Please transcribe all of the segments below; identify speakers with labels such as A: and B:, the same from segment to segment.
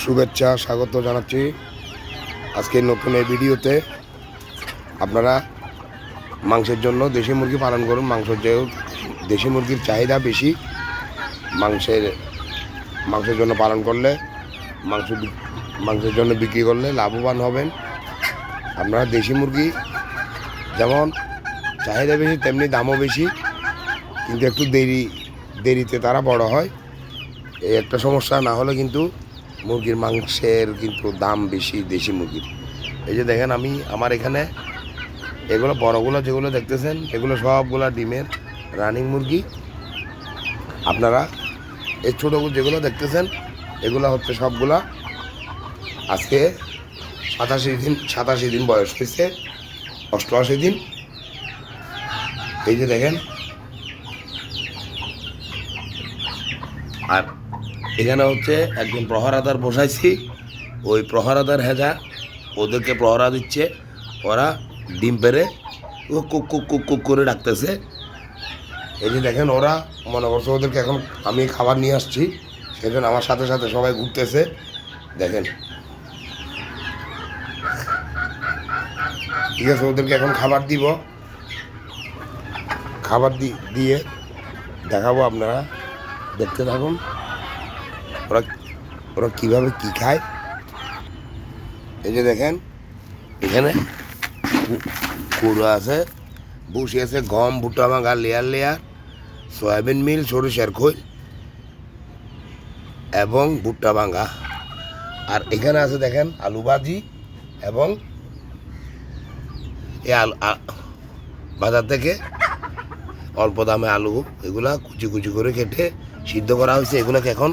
A: শুভেচ্ছা স্বাগত জানাচ্ছি আজকের নতুন এই ভিডিওতে। আপনারা মাংসের জন্য দেশি মুরগি পালন করুন। দেশি মুরগির চাহিদা বেশি। মাংসের জন্য পালন করলে মাংসের জন্য বিক্রি করলে লাভবান হবেন। আপনারা দেশি মুরগি যেমন চাহিদা বেশি তেমনি দামও বেশি, কিন্তু একটু দেরিতে তারা বড় হয়। এই একটা সমস্যা, না হলে কিন্তু মুরগির মাংসের কিন্তু দাম বেশি দেশি মুরগির। এই যে দেখেন, আমার এখানে এগুলো বড়গুলো যেগুলো দেখতেছেন এগুলো সবগুলো ডিমের রানিং মুরগি। আপনারা এই ছোটো যেগুলো দেখতেছেন এগুলো হচ্ছে সবগুলা আজকে 87 দিন বয়স হয়েছে, 88 দিন। এই যে দেখেন, আর এখানে হচ্ছে একজন প্রহরাদার বসাইছি। ওই প্রহরাদার হেজা ওদেরকে প্রহরা দিচ্ছে। ওরা ডিম পেরে কুক কুক কুক কুক করে ডাকতেছে। এই যে দেখেন, ওরা মনে করছে ওদেরকে এখন আমি খাবার নিয়ে আসছি, সেজন্য আমার সাথে সাথে সবাই ঘুরতেছে। দেখেন, ঠিক আছে, ওদেরকে এখন খাবার দিব। খাবার দিয়ে দেখাবো, আপনারা দেখতে থাকুন ওরা কীভাবে কী খায়। এই যে দেখেন, এখানে কুড়ো আছে, বসে আছে গম, ভুট্টা ভাঙা, লেয়ার সয়াবিন মিল, সরিষার খোল এবং ভুট্টা ভাঙা। আর এখানে আছে দেখেন আলু ভাজি, এবং এই বাজার থেকে অল্প দামে আলু, এগুলা কুচি কুচি করে কেটে সিদ্ধ করা হয়েছে। এগুলোকে এখন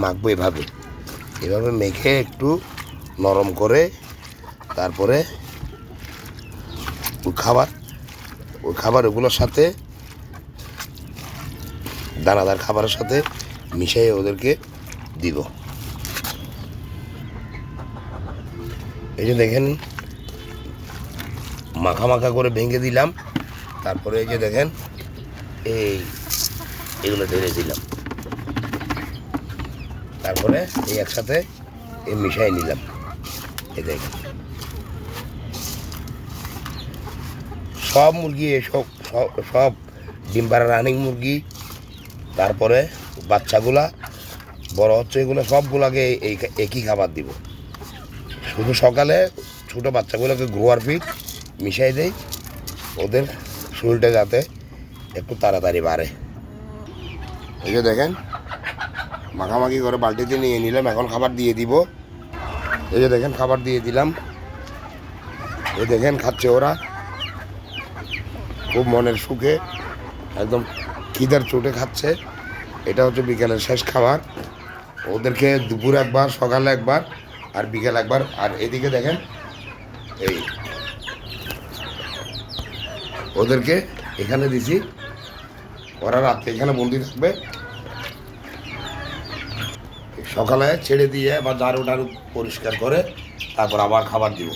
A: মাখবো এভাবে মেখে একটু নরম করে, তারপরে ওই খাবার ওগুলোর সাথে, দানাদার খাবারের সাথে মিশিয়ে ওদেরকে দিব। এই যে দেখেন, মাখা করে ভেঙে দিলাম। তারপরে এই যে দেখেন, এগুলো ঢেলে দিলাম। তারপরে একসাথে মিশাই নিলাম। এই দেখেন, সব মুরগি সব ডিম পাড়া রানিং মুরগি। তারপরে বাচ্চাগুলা বড় হচ্ছে, এগুলো সবগুলাকে একই খাবার দিব। শুধু সকালে ছোটো বাচ্চাগুলোকে গ্রোয়ার ফিড মিশাই দেই, ওদের শরীরটা যাতে একটু তাড়াতাড়ি বাড়ে। এই যে দেখেন, মাখামাখি করে বালতিতে নিয়ে নিলাম। এখন খাবার দিয়ে দিব। এই যে দেখেন, খাবার দিয়ে দিলাম। এই দেখেন, খাচ্ছে ওরা খুব মনের সুখে, একদম খিদার চোটে খাচ্ছে। এটা হচ্ছে বিকেলের শেষ খাবার। ওদেরকে দুপুর একবার, সকালে একবার, আর বিকেল একবার। আর এদিকে দেখেন, ওদেরকে এখানে দিছি। ওরা রাত্রে এখানে বন্দি থাকবে। সকালে ছেড়ে দিয়ে আবার ঝাড়ু পরিষ্কার করে তারপর আবার খাবার দিব।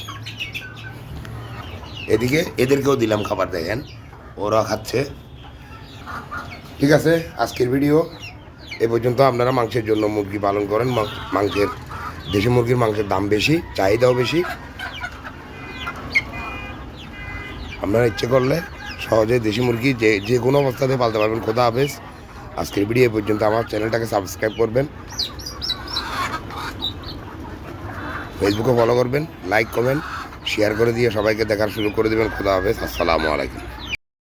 A: এদিকে এদেরকেও দিলাম খাবার, দেখেন ওরা খাচ্ছে। ঠিক আছে, আজকের ভিডিও এ পর্যন্ত। আপনারা মাংসের জন্য মুরগি পালন করেন। দেশি মুরগির মাংসের দাম বেশি, চাহিদাও বেশি। আপনারা ইচ্ছে করলে সহজে দেশি মুরগি যে কোনো অবস্থাতে পালতে পারবেন। খোদা হাফেজ। আজকের ভিডিও এ পর্যন্ত। আমার চ্যানেলটাকে সাবস্ক্রাইব করবেন, ফেসবুকে ফলো করবেন, লাইক কমেন্ট শেয়ার করে দিয়ে সবাইকে দেখার শুরু করে দেবেন। খোদা হাফেজ। আসসালামু আলাইকুম।